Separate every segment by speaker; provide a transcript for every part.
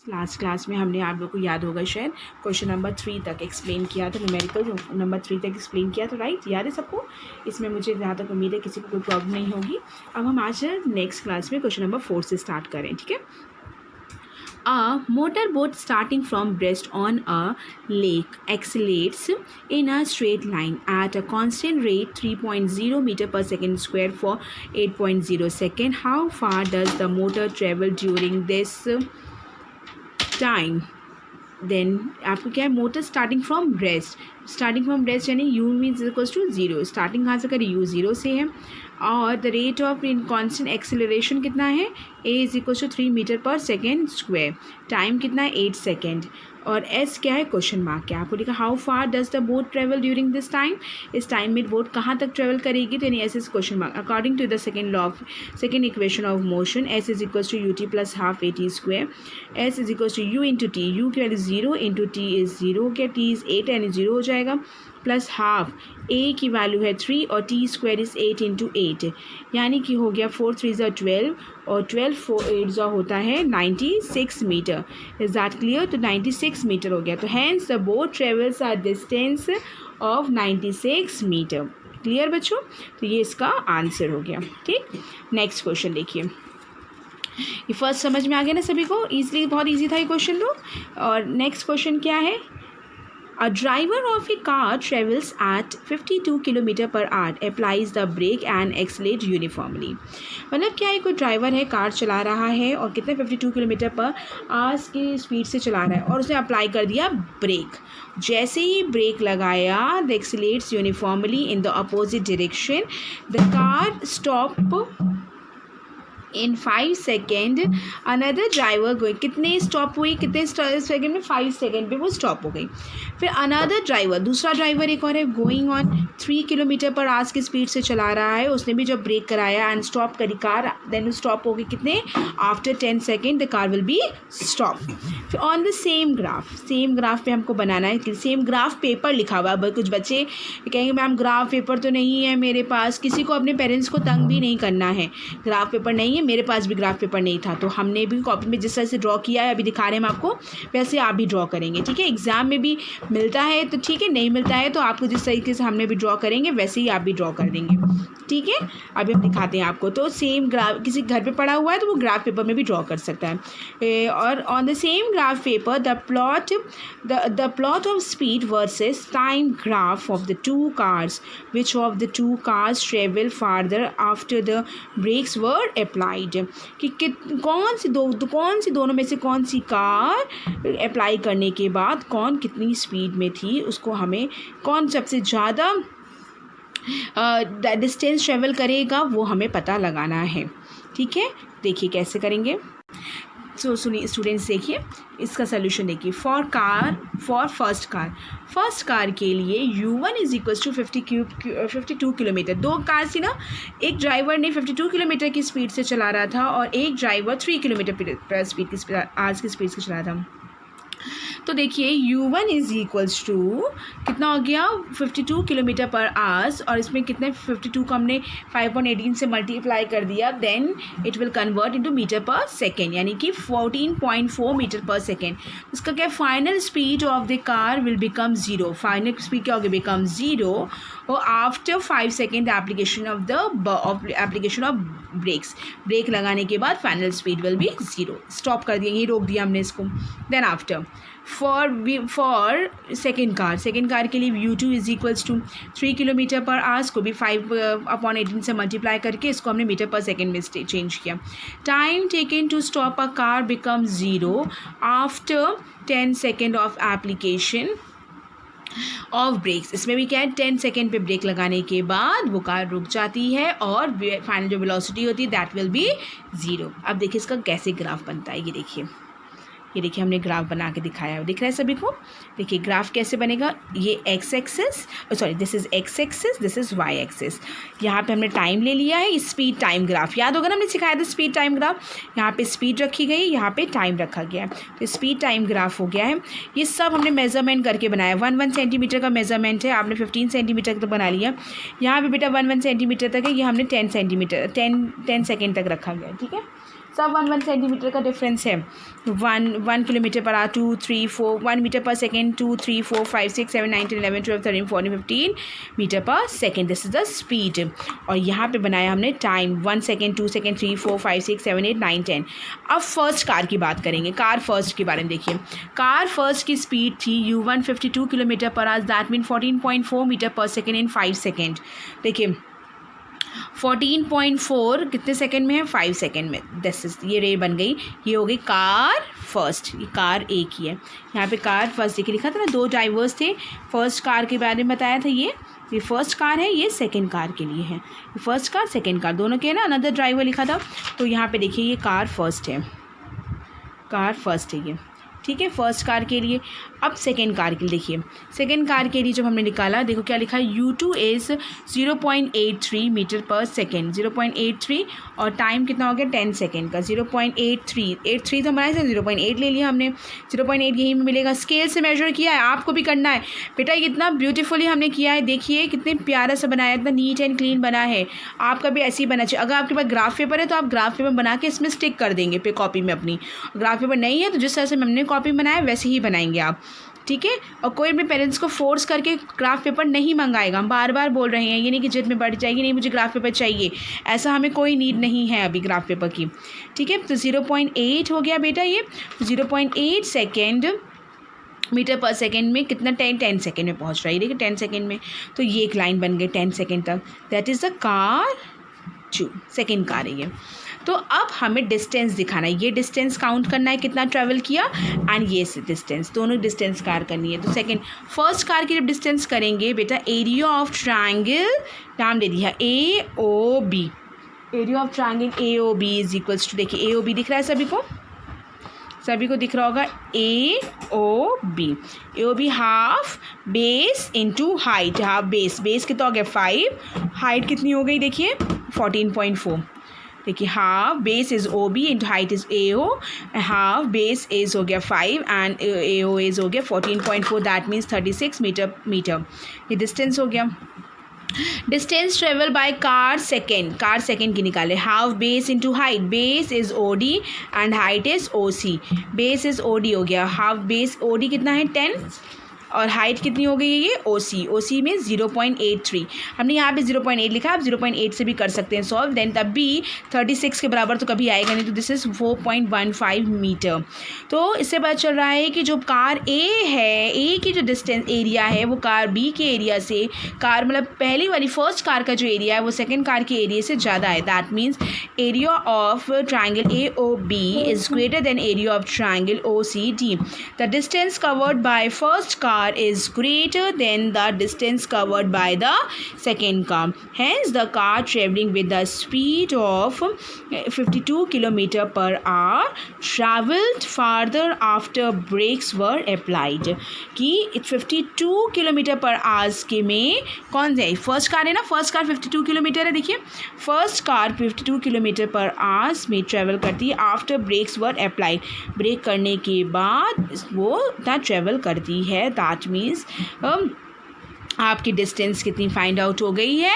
Speaker 1: Last class में हमने आप लोग को याद होगा शायद क्वेश्चन नंबर 3 तक एक्सप्लेन किया था, न्यूमेरिकल नंबर 3 तक एक्सप्लेन किया था, राइट? याद है सबको? इसमें मुझे जहाँ तक उम्मीद है किसी को कोई प्रॉब्लम नहीं होगी। अब हम आज नेक्स्ट क्लास में क्वेश्चन नंबर 4 से स्टार्ट करें, ठीक है? A motorboat starting from Brest on a lake accelerates in a straight line at a constant rate 3.0 meter per second square for 8.0 second. How far does the motor travel during this time? Then आपको क्या है, motor starting from rest यानी u means equals to 0। Starting कहाँ से करें, u 0 से है। और the rate of in constant acceleration कितना है, a is equals to 3 metre per second square. Time कितना है, 8 सेकेंड। और s क्या है, क्वेश्चन मार्क क्या है। आपको लिखा how far does the boat travel during this time, इस टाइम में बोट कहाँ तक ट्रेवल करेगी, तो यानी s is question mark. According to the second equation of motion s is equals to ut plus half at square. s is equals to u into t, u की value 0 into t is 0 हो गया, t is 8 यानी 0 हो जाएगा, plus half a की value है 3 और t square is 8 into 8 यानी कि हो गया 4 3 ज़ा 12 और 12 4 8 ज़ा होता है 96 मीटर। Is that clear? तो 96 मीटर हो गया। तो hence the boat travels a distance of 96 metre. Clear बच्चों? तो ये इसका आंसर हो गया। ठीक, नेक्स्ट क्वेश्चन देखिए। ये फर्स्ट समझ में आ गया ना सभी को? ईजिली, बहुत ईजी था ये क्वेश्चन तो। और नेक्स्ट क्वेश्चन क्या है, A driver of a car travels at 52 km per hour, applies the brake and accelerates uniformly. मतलब क्या है, कोई ड्राइवर है, कार चला रहा है और कितने 52 किलोमीटर पर आवर्स की स्पीड से चला रहा है और उसने अप्लाई कर दिया ब्रेक। जैसे ही ब्रेक लगाया, the accelerates uniformly in the opposite direction, the car stop in 5 second. Another driver गई, कितने स्टॉप हुई, कितने सेकेंड में, 5 सेकेंड पे वो स्टॉप हो गई। फिर अनदर ड्राइवर, दूसरा ड्राइवर एक और है, गोइंग ऑन 3 किलोमीटर पर आवर्स की स्पीड से चला रहा है, उसने भी जब ब्रेक कराया एंड स्टॉप करी कार, देन स्टॉप हो गई कितने, after 10 second the car will be stop. फिर ऑन द सेम ग्राफ पे हमको बनाना है, सेम ग्राफ पेपर लिखा हुआ है। कुछ बच्चे कहेंगे मैम ग्राफ पेपर तो नहीं है मेरे पास, किसी को अपने पेरेंट्स को तंग भी नहीं करना है, ग्राफ पेपर नहीं है, मेरे पास भी ग्राफ पेपर नहीं था, तो हमने भी कॉपी में जिस तरह से ड्रॉ किया है, अभी दिखा रहे हैं हम आपको, वैसे आप भी ड्रॉ करेंगे, ठीक है? एग्जाम में भी मिलता है तो ठीक है, नहीं मिलता है तो आपको जिस तरीके से हमने भी ड्रॉ करेंगे वैसे ही आप भी ड्रॉ कर देंगे, ठीक है? अभी हम दिखाते हैं आपको। तो सेम ग्राफ किसी घर पे पड़ा हुआ है तो वो ग्राफ पेपर में भी ड्रॉ कर सकता है। और on the same graph paper the plot of speed versus time graph of the two cars, which of the two cars travel farther after the brakes were applied, कि कौन सी दोनों में से कौन सी कार अप्लाई करने के बाद कौन कितनी स्पीड में थी, उसको हमें कौन सबसे ज़्यादा डिस्टेंस ट्रेवल करेगा वो हमें पता लगाना है, ठीक है? देखिए कैसे करेंगे। सो सुनिए स्टूडेंट्स, देखिए इसका सोल्यूशन देखिए। फॉर फर्स्ट कार के लिए u1 is equals to 52 kilometre. दो कार थी ना, एक ड्राइवर ने 52 किलोमीटर की स्पीड से चला रहा था और एक ड्राइवर 3 किलोमीटर पर स्पीड की आवर्स की स्पीड से चला रहा था। तो देखिए u1 इज इक्वल्स टू कितना हो गया, 52 किलोमीटर पर आवर्स, और इसमें कितने 52 को हमने 5.18 से मल्टीप्लाई कर दिया, then it will convert into metre per second, यानी कि 14.4 मीटर पर सेकेंड। इसका क्या, final speed of the car will become 0। Final speed क्या होगी, बिकम 0 और after 5 second application of brake लगाने के बाद final speed will be 0। Stop कर दिया, यही रोक दिया हमने इसको। Then after for second car के लिए u2 is equals to 3 kilometre पर आवर्स को भी 5/18 से मल्टीप्लाई करके इसको हमने मीटर पर सेकेंड में चेंज किया। Time taken to stop a car become 0 after 10 second of application of brakes. इसमें भी क्या है, 10 सेकेंड पे ब्रेक लगाने के बाद वो कार रुक जाती है और फाइनल जो वेलोसिटी होती है दैट विल बी 0। अब देखिए इसका कैसे ग्राफ बनता है, ये देखिए हमने ग्राफ बना के दिखाया है, दिख रहा है सभी को? देखिए ग्राफ कैसे बनेगा, ये x axis, this is x axis, this is y axis. यहाँ पे हमने टाइम ले लिया है, स्पीड टाइम ग्राफ याद होगा ना, हमने सिखाया था स्पीड टाइम ग्राफ। यहाँ पे स्पीड रखी गई, यहाँ पे टाइम रखा गया है, तो स्पीड टाइम ग्राफ हो गया है। ये सब हमने मेजरमेंट करके बनाया। 1 सेंटीमीटर का मेजरमेंट है, आपने 15 सेंटीमीटर तक बना लिया। यहाँ पे बेटा 1 सेंटीमीटर तक है, ये हमने 10 सेंटीमीटर 10 सेकेंड तक रखा गया है, ठीक है? सब 1 सेंटीमीटर का डिफरेंस है। 1 kilometre per our, 2 3 4 1 metre per second, 2 3 4 5 6 7 9 10 11 12 13 14 15 metre per second, this is the speed. और यहाँ पे बनाया हमने टाइम, 1 सेकेंड, 2 सेकेंड, 3 4 5 6 7 8 9 10। अब फर्स्ट कार की बात करेंगे, कार फर्स्ट के बारे में देखिए। कार फर्स्ट की स्पीड थी U1 52 kilometre per hour, that mean 14.4 metre per second in 5 second. देखिए 14.4 कितने सेकंड में है, 5 सेकंड में। दिस इज, ये रे बन गई, ये हो गई कार फर्स्ट, ये कार एक ही है। यहाँ पे कार फर्स्ट देखिए लिखा था ना, 2 ड्राइवर्स थे, फर्स्ट कार के बारे में बताया था। ये फर्स्ट कार है, ये सेकंड कार के लिए है, ये फर्स्ट कार सेकंड कार दोनों के है ना, अनदर ड्राइवर लिखा था। तो यहाँ पे देखिए ये कार फर्स्ट है, कार फर्स्ट है ये, ठीक है, फर्स्ट कार के लिए। अब सेकेंड कार के लिए देखिए, सेकेंड कार के लिए जब हमने निकाला, देखो क्या लिखा है, U2 is 0.83 metre per second, 0.83, और टाइम कितना हो गया 10 सेकेंड का, 0.83 तो हमारा 0.8 ले लिया हमने, 0.8 यहीं में मिलेगा। स्केल से मेजर किया है, आपको भी करना है बेटा, ये इतना ब्यूटीफुली हमने किया है, देखिए कितने प्यारा सा बनाया है, इतना नीट एंड क्लीन बना है। आपका भी ऐसे ही बना चाहिए। अगर आपके पास ग्राफ पेपर है तो आप ग्राफ पेपर बना के इसमें स्टिक कर देंगे पे कॉपी में अपनी। ग्राफ पेपर नहीं है तो जिस तरह से हमने कॉपी बनाया वैसे ही बनाएंगे आप, ठीक है। और कोई भी पेरेंट्स को फोर्स करके ग्राफ पेपर नहीं मंगाएगा, हम बार बार बोल रहे हैं, ये नहीं कि जिद में बढ़ जाएगी, नहीं मुझे ग्राफ पेपर चाहिए, ऐसा हमें कोई नीड नहीं है अभी ग्राफ पेपर की, ठीक है। तो 0.8 हो गया बेटा, ये 0.8 सेकेंड मीटर पर सेकेंड में कितना, 10 सेकेंड में पहुंच रहा है, देखिए 10 सेकेंड में। तो ये एक लाइन बन गई 10 सेकेंड तक, that is the car 2, second car है ये। तो अब हमें डिस्टेंस दिखाना है, ये डिस्टेंस काउंट करना है कितना ट्रैवल किया, एंड ये डिस्टेंस, दोनों डिस्टेंस कार करनी है। तो सेकंड फर्स्ट कार की जब डिस्टेंस करेंगे बेटा, एरिया ऑफ ट्रायंगल, नाम दे दिया AOB, area of triangle AOB is equals to, देखिए AOB दिख रहा है सभी को, सभी को दिख रहा होगा, AOB half base into height, half base, base कितना हो गया 5, हाइट कितनी हो गई देखिए 14.4, देखिए half base is OB into height is AO, half base is हो गया 5 एंड AO इज हो गया 14.4, दैट मीन्स 36 मीटर, ये डिस्टेंस हो गया। Distance travel by car second की निकाले, half base into height, base is OD and height is OC, base is OD हो गया, हाफ बेस OD कितना है 10, और हाइट कितनी हो गई है ये OC में 0.83, हमने यहाँ पे 0.8 लिखा, आप 0.8 से भी कर सकते हैं सॉल्व, देन तब भी 36 के बराबर तो कभी आएगा नहीं, तो दिस इज़ 4.15 मीटर। तो इससे पता चल रहा है कि जो कार A है, A की जो डिस्टेंस एरिया है वो कार B के एरिया से, कार मतलब पहली वाली फर्स्ट कार का जो एरिया है वो सेकेंड कार के एरिया से ज़्यादा है, that means area of triangle AOB is greater than area of triangle OCD। The distance covered by first car is greater than the distance covered by the second car. Hence, the car traveling with the speed of 52 km per hour traveled farther after brakes were applied. कि 52 km per hour के में कौन से first car है ना, first car 52 kilometre है, देखिए first car 52 km per hour में ट्रेवल करती है, after breaks were applied, break करने के बाद वो ट्रेवल करती है, दैट मीन्स आपकी डिस्टेंस कितनी फाइंड आउट हो गई है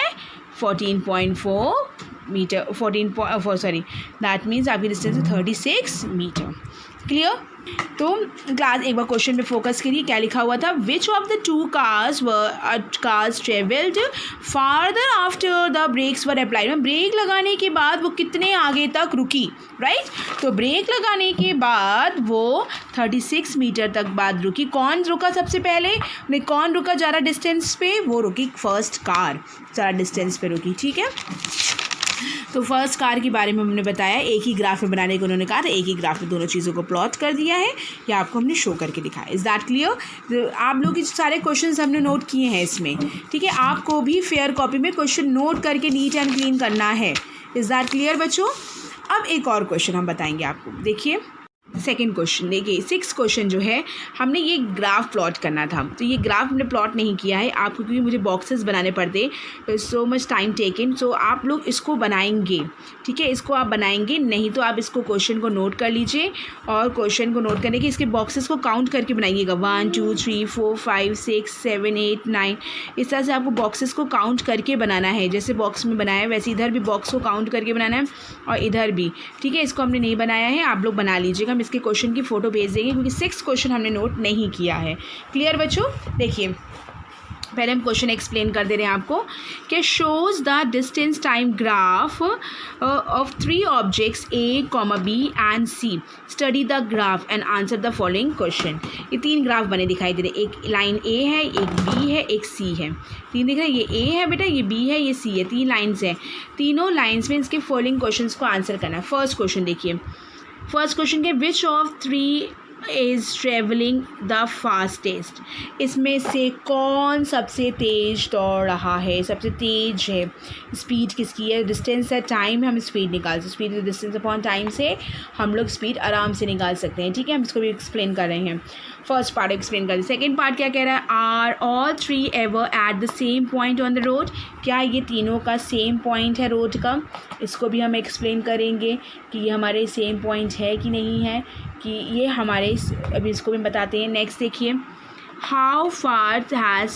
Speaker 1: 14.4 मीटर, दैट मीन्स आपकी डिस्टेंस है 36 मीटर। क्लियर? तो क्लास एक बार क्वेश्चन पे फोकस करिए, क्या लिखा हुआ था, which of the two cars travelled farther after the brakes were applied, में ब्रेक लगाने के बाद वो कितने आगे तक रुकी, राइट। तो ब्रेक लगाने के बाद वो 36 मीटर तक बाद रुकी। कौन रुका सबसे पहले, नहीं कौन रुका ज़्यादा डिस्टेंस पे, वो रुकी फर्स्ट कार, ज़्यादा डिस्टेंस पे रुकी, ठीक है। तो फर्स्ट कार के बारे में हमने बताया, एक ही ग्राफ में बनाने को उन्होंने कहा था, एक ही ग्राफ में दोनों चीज़ों को प्लॉट कर दिया है, या आपको हमने शो करके दिखाया। Is that clear? आप लोग सारे क्वेश्चंस हमने नोट किए हैं इसमें, ठीक है। आपको भी फेयर कॉपी में क्वेश्चन नोट करके नीट एंड क्लीन करना है। इज़ दैट क्लियर बच्चों? अब एक और क्वेश्चन हम बताएंगे आपको, देखिए सेकेंड क्वेश्चन देखिए, 6 क्वेश्चन जो है हमने ये ग्राफ प्लॉट करना था, तो ये ग्राफ हमने प्लॉट नहीं किया है आपको, क्योंकि मुझे बॉक्सेस बनाने पड़ते, सो मच टाइम टेकन। सो आप लोग इसको बनाएंगे, ठीक है, इसको आप बनाएंगे, नहीं तो आप इसको क्वेश्चन को नोट कर लीजिए और क्वेश्चन को नोट करने के इसके बॉक्सेस को काउंट करके बनाइएगा, 1 2 3 4 5 6 7 8 9, इस तरह से आपको बॉक्सेस को काउंट करके बनाना है। जैसे बॉक्स में बनाया है वैसे इधर भी बॉक्स को काउंट करके बनाना है और इधर भी, ठीक है। इसको हमने नहीं बनाया है, आप लोग बना लीजिएगा, हम इसके क्वेश्चन की फ़ोटो भेज देंगे क्योंकि 6 क्वेश्चन हमने नोट नहीं किया है। क्लियर बच्चों? देखिए पहले हम क्वेश्चन एक्सप्लेन कर दे रहे हैं आपको कि shows the distance time graph of 3 objects A, B and C। Study the graph and answer the following question. ये 3 ग्राफ बने दिखाई दे रहे हैं, एक लाइन A है, एक B है, एक C है। 3 दिख रहे हैं, ये A है बेटा, ये B है, ये C है, 3 लाइन्स हैं। तीनों लाइन्स में इसके फॉलोइंग क्वेश्चन को आंसर करना है। फर्स्ट क्वेश्चन देखिए, फर्स्ट क्वेश्चन के which of 3 is travelling the fastest, इसमें से कौन सबसे तेज़ दौड़ रहा है, सबसे तेज है, स्पीड किसकी है, डिस्टेंस है, टाइम है, हम स्पीड निकाल सकते, स्पीड डिस्टेंस अपॉन टाइम से हम लोग स्पीड आराम से निकाल सकते हैं, ठीक है। हम इसको भी एक्सप्लेन कर रहे हैं, फर्स्ट पार्ट एक्सप्लेन कर रहे हैं। सेकेंड पार्ट क्या कह रहा है, are all 3 ever at the same point on the road, क्या ये तीनों का सेम पॉइंट है रोड का, इसको भी हम एक्सप्लेन करेंगे कि ये हमारे सेम पॉइंट है कि नहीं है, कि ये हमारे, अभी इसको भी बताते हैं। नेक्स्ट देखिए, how far has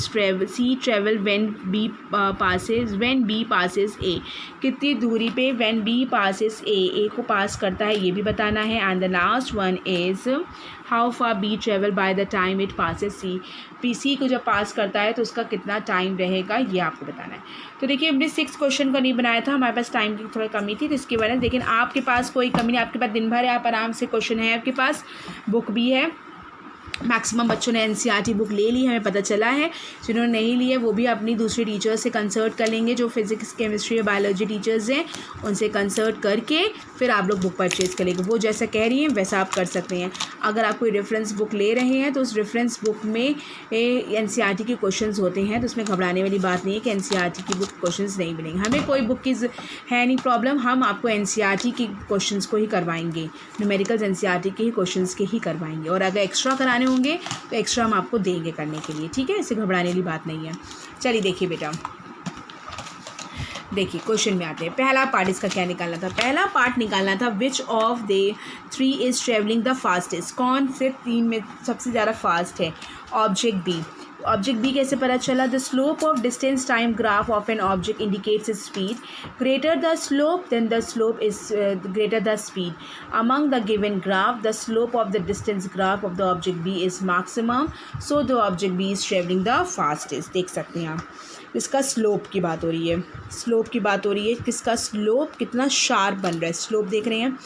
Speaker 1: C travel when B passes A, कितनी दूरी पे व्हेन बी पासेस ए को पास करता है ये भी बताना है। And the last one is how far B travel by the time it passes C को जब पास करता है तो उसका कितना टाइम रहेगा ये आपको बताना है। तो देखिए हमने 6 क्वेश्चन को नहीं बनाया था, हमारे पास टाइम की थोड़ी कमी थी तो इसकी वजह से, लेकिन आपके पास कोई कमी नहीं, आपके पास दिन भर है, आप आराम से, क्वेश्चन है आपके पास, बुक भी है, मैक्सिमम बच्चों ने एनसीईआरटी बुक ले ली, हमें पता चला है। जिन्होंने नहीं ली है वो भी अपनी दूसरी टीचर्स से कंसल्ट कर लेंगे, जो फिज़िक्स केमिस्ट्री और बायोलॉजी टीचर्स हैं उनसे कंसल्ट करके फिर आप लोग बुक परचेज़ करेंगे। वो जैसा कह रही हैं वैसा आप कर सकते हैं। अगर आप कोई रेफरेंस बुक ले रहे हैं तो उस रेफरेंस बुक में एनसीईआरटी के क्वेश्चंस होते हैं, तो उसमें घबराने वाली बात नहीं है कि एनसीईआरटी की बुक क्वेश्चंस नहीं मिलेंगे। हमें कोई बुक की है नहीं प्रॉब्लम, हम आपको एनसीईआरटी के क्वेश्चंस को ही करवाएंगे, न्यूमेरिकल्स एनसीईआरटी के ही क्वेश्चंस के ही करवाएंगे, और अगर एक्स्ट्रा कराने होंगे तो एक्स्ट्रा हम आपको देंगे करने के लिए, ठीक है, इससे घबराने वाली बात नहीं है। चलिए देखिए बेटा, देखिए क्वेश्चन में आते हैं। पहला पार्ट इसका क्या निकालना था, पहला पार्ट निकालना था which of the 3 is travelling the fastest, कौन से 3 में सबसे ज़्यादा फास्ट है। ऑब्जेक्ट बी, ऑब्जेक्ट बी कैसे पता चला, the slope of distance time graph of an object indicates speed, greater the slope then the slope is greater the speed among the given graph, the slope of the distance graph of the object B is maximum, so the object B is travelling the fastest. देख सकते हैं आप, इसका slope की बात हो रही है, स्लोप की बात हो रही है, किसका स्लोप कितना शार्प बन रहा है, स्लोप देख रहे हैं,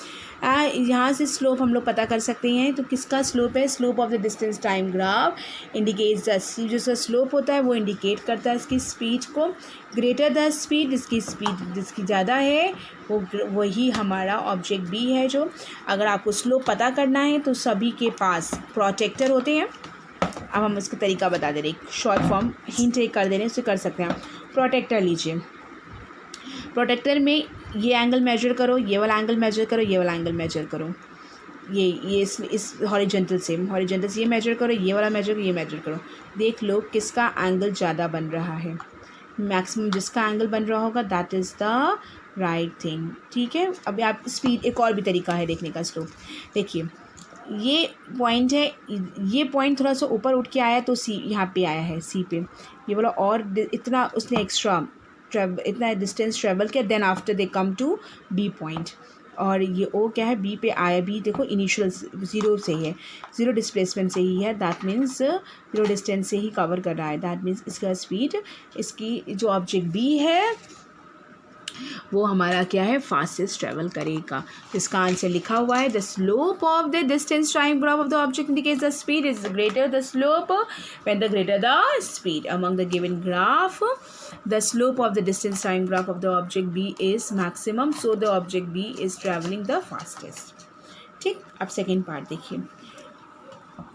Speaker 1: यहाँ से स्लोप हम लोग पता कर सकते हैं। तो किसका स्लोप है, slope of the distance time graph indicates the, जो इसका स्लोप होता है वो इंडिकेट करता है इसकी स्पीड को, ग्रेटर द स्पीड, इसकी स्पीड जिसकी ज़्यादा है वो वही हमारा ऑब्जेक्ट बी है। जो अगर आपको स्लोप पता करना है तो सभी के पास प्रोटेक्टर होते हैं। अब हम उसका तरीका बता दे रहे, शॉर्ट फॉर्म हिंट एक कर दे रहे हैं, उससे कर सकते हैं आप। प्रोटेक्टर लीजिए, प्रोटेक्टर में ये एंगल मेजर करो, ये वाला एंगल मेजर करो, ये वाला एंगल मेजर करो, ये इस हॉरिजॉन्टल से ये मेजर करो, ये वाला मेजर करो, ये मेजर करो, देख लो किसका एंगल ज़्यादा बन रहा है। मैक्सिमम जिसका एंगल बन रहा होगा that is the right thing, ठीक है। अभी आप स्पीड, एक और भी तरीका है देखने का स्लोप, देखिए ये पॉइंट है, ये पॉइंट थोड़ा सा ऊपर उठ के आया तो सी यहाँ पे आया है, सी पे ये वाला, और इतना उसने एक्स्ट्रा इतना डिस्टेंस ट्रेवल किया, then after they come to B point, और ये ओ क्या है, बी पे आया, बी देखो इनिशियल 0 से ही है, 0 डिस्प्लेसमेंट से ही है, दैट मीन्स 0 डिस्टेंस से ही कवर कर रहा है, दैट मीन्स इसका स्पीड, इसकी जो ऑब्जेक्ट बी है वो हमारा क्या है, फास्टेस्ट ट्रेवल करेगा। इसका आंसर लिखा हुआ है, the slope of the distance time graph of the object indicates the speed is greater the slope when the greater the speed among the given graph, the slope of the distance time graph of the object B is maximum, so the object B is travelling the fastest. ठीक, अब second part देखिए,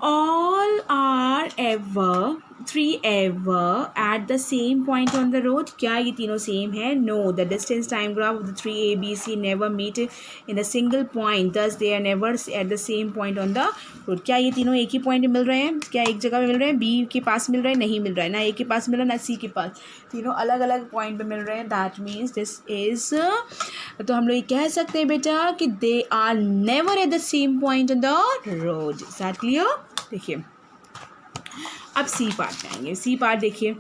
Speaker 1: all are ever three ever at the same point on the road? क्या ये तीनों same है? No, the distance time graph of the three A B C never meet in a single point, thus they are never at the same point on the road. क्या ये तीनों एक ही point में मिल रहे हैं? क्या एक जगह में मिल रहे हैं? बी के पास मिल रहे हैं? नहीं मिल रहा है, ना ए के पास मिल रहा है ना सी के पास, तीनों अलग अलग पॉइंट पे मिल रहे हैं। दैट मीन्स दिस इज, तो हम लोग ये कह सकते हैं बेटा कि they are never at the same point on the road. Is that clear? देखिए अब सी पार्ट में आएंगे। सी पार्ट देखिए,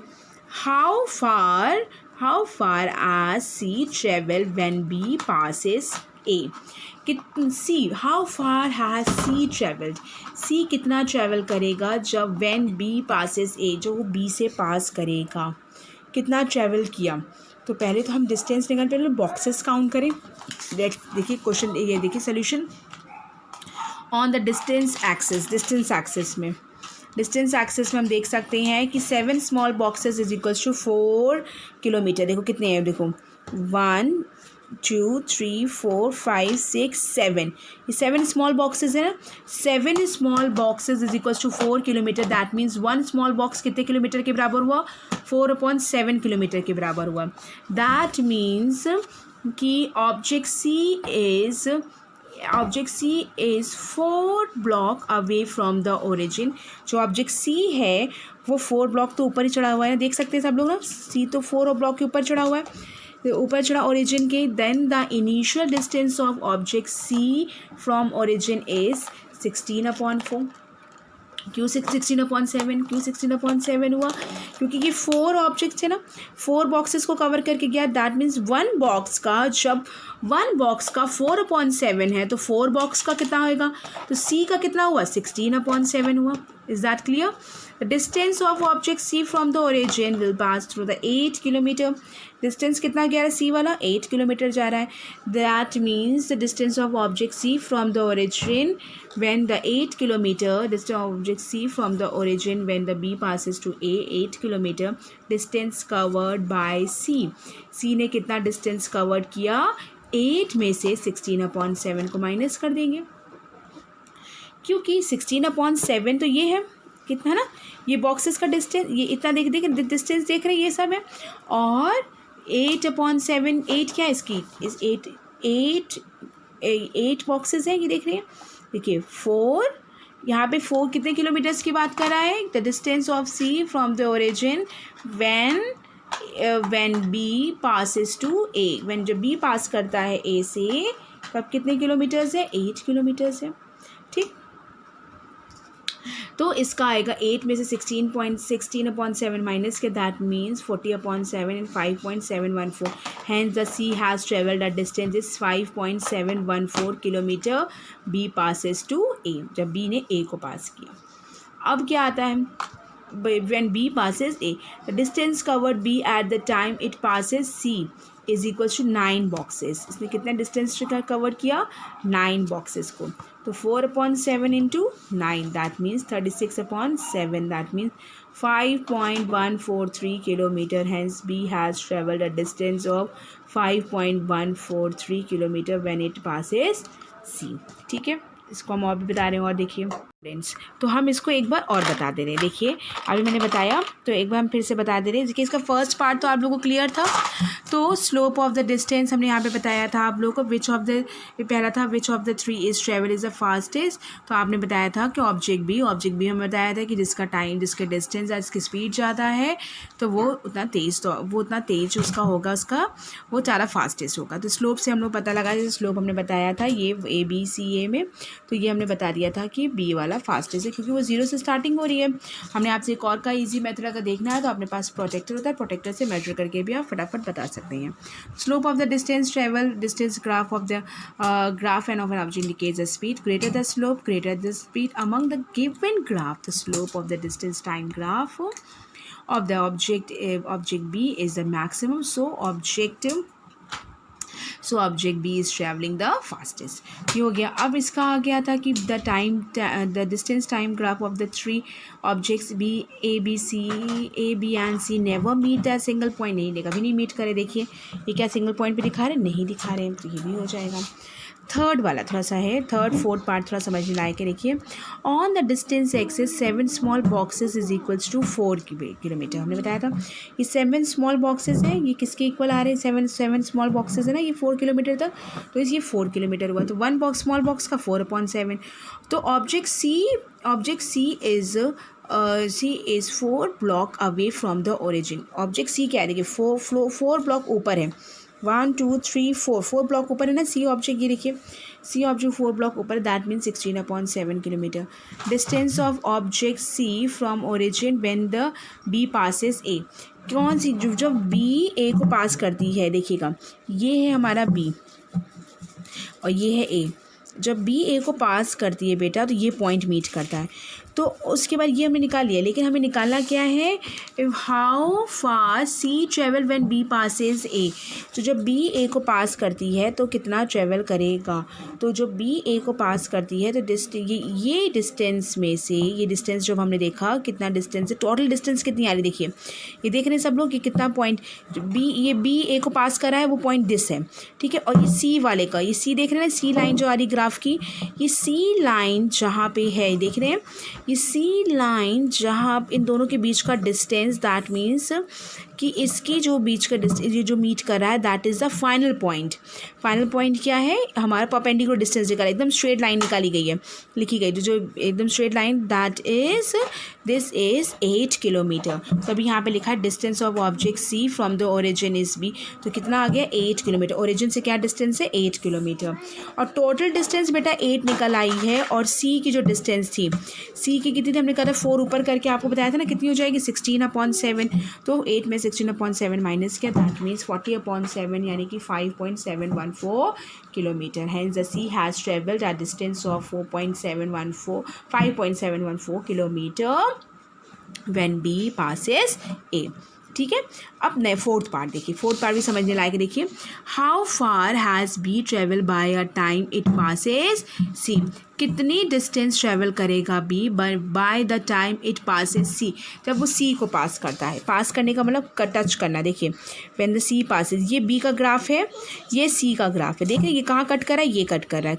Speaker 1: how far as C travel when B passes A. C, how far has C travelled, C कितना travel करेगा जब when B passes ए, जो वो बी से पास करेगा, कितना ट्रेवल किया। तो पहले तो हम डिस्टेंस निकाल, पहले बॉक्सेस काउंट करें। देखिए क्वेश्चन, ये देखिए solution on the distance axis में, डिस्टेंस एक्सिस में हम देख सकते हैं कि 7 small boxes is equals to 4 kilometre. देखो कितने हैं, देखो 1 2 3 4 5 6 7, ये 7 स्मॉल बॉक्सेस है ना। 7 small boxes is equals to 4 kilometre. That means 1 small box कितने किलोमीटर के बराबर हुआ? 4/7 किलोमीटर के बराबर हुआ। दैट मीन्स कि object C is 4 block away from the origin. जो ऑब्जेक्ट सी है वो 4 ब्लॉक तो ऊपर ही चढ़ा हुआ है, देख सकते हैं सब लोग ना, सी तो 4 ब्लॉक के ऊपर चढ़ा हुआ है, तो ऊपर चढ़ा ओरिजिन के। Then the initial distance of object C from origin is 16/4। क्यों 16/7? क्यों 16/7 हुआ? क्योंकि ये 4 ऑब्जेक्ट्स थे ना, 4 बॉक्सेस को कवर करके गया। दैट मीन्स 1 बॉक्स का, जब 1 बॉक्स का 4/7 है तो 4 बॉक्स का कितना होगा? तो सी का कितना हुआ? 16/7 हुआ। Is that clear? The distance of object C from the origin will pass through the 8 kilometre. Distance कितना गया है सी वाला? 8 किलोमीटर जा रहा है। That means the distance of object C from the origin when the 8 kilometer distance of object C from the origin when the B passes to A, 8 kilometer distance covered by C. C ने कितना distance covered किया? 8 में से 16/7 को minus कर देंगे, क्योंकि 16/7 तो ये है कितना ना, ये बॉक्सेस का डिस्टेंस, ये इतना देख डिस्टेंस देख रहे हैं, ये सब है। और 8/7, 8 क्या है इसकी? इस 8 बॉक्सेस हैं, ये देख रहे हैं। देखिए 4, यहाँ पे 4 कितने किलोमीटर्स की बात कर रहा है? The distance of C from the origin when B passes to A, when जब बी पास करता है ए से, तब कितने किलोमीटर्स है? 8 किलोमीटर्स है। ठीक, तो इसका आएगा 8 में से 16/7 माइनस के, that means 40/7 and 5.714। Hence the C has travelled the distance is 5.714 kilometre. B passes to A, जब बी ने ए को पास किया। अब क्या आता है? when B passes A, the distance covered B at the time it passes C is equals to 9 boxes. इसने कितना डिस्टेंस कवर किया? 9 बॉक्सेस को। तो 4/7 into 9, that means 36/7, that means 5.143 kilometer. Hence B has travelled a distance of 5.143 kilometer when it passes C. ठीक है, इसको हम और भी बता रहे हैं। और देखिए फ्रेंड्स, तो हम इसको एक बार और बता दे रहे हैं। देखिए अभी मैंने बताया, तो एक बार हम फिर से बता दे रहे हैं। देखिए इसका फर्स्ट पार्ट तो आप लोगों को क्लियर था। तो स्लोप ऑफ द डिस्टेंस हमने यहाँ पे बताया था आप लोगों को। विच ऑफ द, पहला था which of the 3 is travel is the fastest. तो आपने बताया था कि ऑब्जेक्ट बी हमें बताया था कि जिसका टाइम, जिसके डिस्टेंस या जिसकी स्पीड ज़्यादा है तो वो उतना तेज़ उसका होगा, उसका वो ज़्यादा फास्टेस्ट होगा। तो स्लोप से हम लोग पता लगा, जैसे स्लोप हमने बताया था ये ABCA में, तो ये हमने बता दिया था कि बी वाला फास्टेस्ट है, क्योंकि वो 0 से स्टार्टिंग हो रही है। हमने आपसे एक और का इजी मेथड अगर देखना है तो अपने पास प्रोटेक्टर होता है, प्रोटेक्टर से मेजर करके भी आप फटाफट बता सकते हैं। Slope of the distance travel, distance graph of the graph end of an object indicates the speed. Greater the slope, greater the speed among the given graph, the slope of the distance time graph of the object B is the maximum. So object B is traveling the fastest. ये हो गया। अब इसका आ गया था कि the distance time graph of the 3 objects A, B and C never meet the single point। नहीं, कभी नहीं मीट करे। देखिए ये क्या सिंगल पॉइंट पे दिखा रहे हैं? नहीं दिखा रहे हैं, तो ये भी हो जाएगा। थर्ड वाला थोड़ा सा है, थर्ड फोर्थ पार्ट थोड़ा समझ में ला के देखिए। On the distance axis 7 small boxes is equals to 4 kilometre. हमने बताया था ये 7 स्मॉल बॉक्सेस हैं, ये किसके इक्वल आ रहे हैं, 7 स्मॉल बॉक्सेस है ना, ये 4 किलोमीटर तक, तो ये 4 किलोमीटर हुआ, तो 1 बॉक्स स्मॉल बॉक्स का 4/7। तो object C is 4 block away from the origin. Object C क्या है, देखिए 4 ब्लॉक ऊपर है, 1 2 3 4 ब्लॉक ऊपर है ना सी ऑब्जेक्ट, ये देखिए सी ऑब्जेक्ट 4 ब्लॉक ऊपर, that mean 16/7 kilometre. Distance of object C from origin when the B passes A. कौन सी, जब बी ए को पास करती है, देखिएगा ये है हमारा बी और ये है ए। जब बी ए को पास करती है बेटा तो ये पॉइंट मीट करता है, तो उसके बाद ये हमें निकाल लिया, लेकिन हमें निकालना क्या है, how far C travel when B passes A. तो जब बी ए को पास करती है तो कितना ट्रेवल करेगा, तो जो बी ए को पास करती है तो ये डिस्टेंस में से, ये डिस्टेंस जो हमने देखा कितना डिस्टेंस है, टोटल डिस्टेंस कितनी आ रही, देखिए ये देख रहे हैं सब लोग कि कितना पॉइंट ये बी ए को पास करा है, वो पॉइंट दिस है, ठीक है। और ये सी वाले का, ये सी देख रहे हैं ना, सी लाइन जो आ रही ग्राफ की, ये सी लाइन जहाँ पे है, देख रहे हैं ये सी लाइन जहाँ इन दोनों के बीच का डिस्टेंस, दैट मीन्स कि इसकी जो बीच का डिस्टेंस, ये जो मीट कर रहा है, that is the final point. Final point क्या है, हमारा परपेंडिकुलर डिस्टेंस निकाला, एकदम स्ट्रेट लाइन निकाली गई है, लिखी गई जो एकदम straight line, that is this is 8 kilometre. तो अभी यहाँ पे लिखा है distance of object C from the origin is B, तो कितना आ गया 8 किलोमीटर। ओरिजिन से क्या डिस्टेंस है, 8 किलोमीटर। और टोटल डिस्टेंस बेटा 8 निकल आई है, और सी की जो डिस्टेंस थी, सी की कितनी थी, हमने कहा था 4 ऊपर करके आपको बताया था ना, कितनी हो जाएगी 16/7। तो 8 में 16/7 माइनस किया, दैट मीन्स 40/7 यानी कि 5.714 kilometre. Hence the C has travelled a distance of 5.714 kilometre when B passes A. ठीक है, अब नए फोर्थ पार्ट देखिए, फोर्थ पार्ट भी समझने लायक, देखिए how far has B travel by a time it passes C. कितनी डिस्टेंस ट्रेवल करेगा B by the time it passes C, जब वो सी को पास करता है। पास करने का मतलब टच करना, देखिए व्हेन द सी पासेस, ये बी का ग्राफ है, ये सी का ग्राफ है, देखिए ये कहाँ कट कर रहा है, ये कट कर रहा है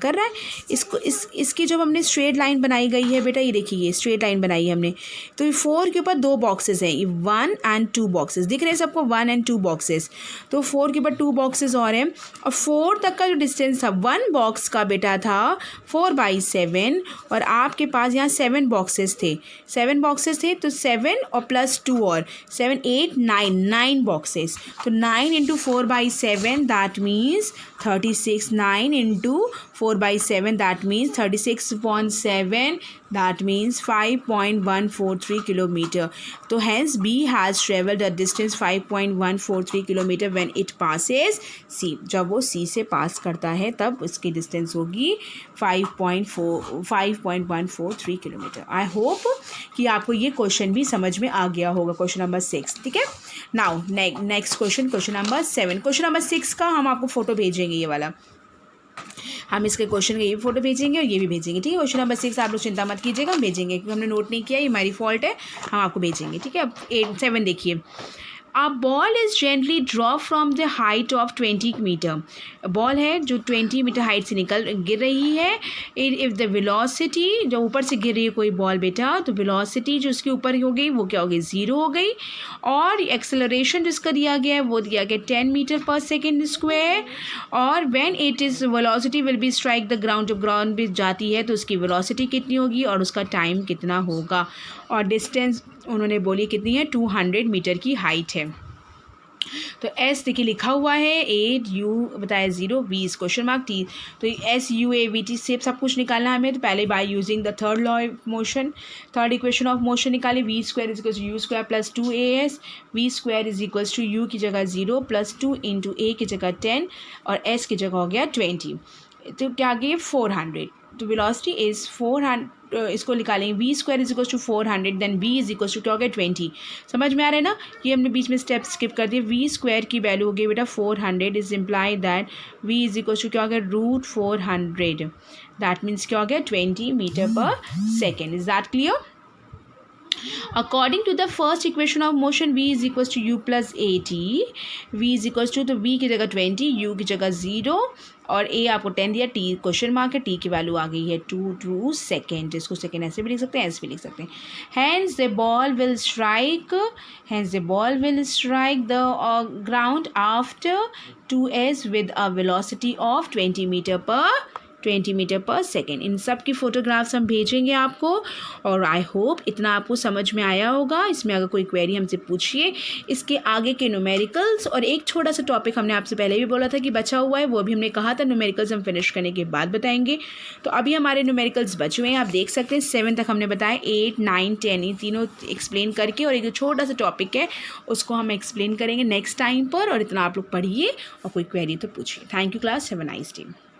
Speaker 1: इसको, इसकी जब हमने स्ट्रेट लाइन बनाई गई है बेटा, ये देखिए ये स्ट्रेट लाइन बनाई है हमने, तो ये 4 के ऊपर 2 बॉक्सेस हैं, ये 1 और 2 बॉक्सेस दिख रहे हैं सबको, 1 और 2 बॉक्सेस, तो 4 के ऊपर 2 बॉक्सेस और हैं, और 4 तक का जो डिस्टेंस था 1 बॉक्स का बेटा था 4/7, और आपके पास यहाँ 7 बॉक्सेस थे, 7 बॉक्सेस थे, तो 7 और प्लस 2 और 7 8 9 बॉक्सेस, तो 9 × 4/7 that means 36, 9 × 4/7 that means 36.7, that means 5.143 kilometre. तो hence B has travelled the distance 5.143 kilometre when it passes C. जब वो सी से पास करता है तब उसकी डिस्टेंस होगी 5.143 किलोमीटर। आई होप कि आपको ये क्वेश्चन भी समझ में आ गया होगा, क्वेश्चन नंबर 6। ठीक है, now next question number 7। Question number 6 का हम आपको फोटो भेजेंगे, ये वाला हम इसके क्वेश्चन का ये फोटो भेजेंगे और ये भी भेजेंगे। ठीक है, क्वेश्चन नंबर 6 आप लोग चिंता मत कीजिएगा, हम भेजेंगे, क्योंकि हमने नोट नहीं किया, ये हमारी फॉल्ट है, हम आपको भेजेंगे। ठीक है, अब 7 देखिए, A ball is gently dropped from the height of 20 metre. Ball है जो 20 मीटर हाइट से गिर रही है। इफ़ द वेलोसिटी, जब ऊपर से गिर रही है कोई बॉल बेटा, तो वेलोसिटी जो उसके ऊपर हो गई वो क्या हो गई, 0 हो गई, और एक्सेलरेशन जिसका दिया गया है वो दिया गया 10 मीटर/सेकेंड²। और when it is velocity will be strike the ground, जब ग्राउंड पे जाती है तो उसकी वेलोसिटी कितनी होगी और उसका टाइम कितना होगा। और डिस्टेंस उन्होंने बोली कितनी है, 200 मीटर की हाइट है। तो एस देखिए लिखा हुआ है 8 U बताया 0 V क्वेश्चन मार्क T, तो SUAVT से सब कुछ निकालना है हमें। तो पहले by using the third law of motion, third equation of motion निकाले, V² = U² + 2AS, V² = U की जगह 0 + 2 × A की जगह 10 और S की जगह हो गया 20। तो क्या आ गया 400, तो वेलोसिटी इज़ 400, इसको निकालेंगे, V² = 400, देन V = क्या हो गया 20। समझ में आ रहा है ना, ये हमने बीच में स्टेप स्किप कर दिए। V² की वैल्यू हो गई बेटा 400, इज इम्प्लाई दैट V = क्या हो गया √400, दैट मीन्स क्या हो गया 20 metre per second. Is that clear. According to the first equation of motion v is equal to u plus a t, v is equal to, तो v की जगह 20, u की जगह 0 और a आपको 10 दिया, t क्वेश्चन मार्क है, t की वैल्यू आ गई है 2 सेकेंड, इसको सेकेंड ऐसे भी लिख सकते हैं, ऐसे भी लिख सकते हैं. Hence the ball will strike the ground after 2s with a velocity of 20 metre per second. इन सब की फ़ोटोग्राफ्स हम भेजेंगे आपको और आई होप इतना आपको समझ में आया होगा. इसमें अगर कोई क्वेरी हमसे पूछिए. इसके आगे के न्यूमेरिकल्स और एक छोटा सा टॉपिक हमने आपसे पहले भी बोला था कि बचा हुआ है, वो भी हमने कहा था न्यूमेरिकल्स हम फिनिश करने के बाद बताएंगे. तो अभी हमारे न्यूमेरिकल्स बचे हुए हैं, आप देख सकते हैं 7 तक हमने बताया, 8, 9, 10 ये तीनों एक्सप्लेन करके, और एक जो छोटा सा टॉपिक है उसको हम एक्सप्लेन करेंगे नेक्स्ट टाइम पर. और इतना आप लोग पढ़िए और कोई क्वेरी तो पूछिए. Thank you class, have a nice day.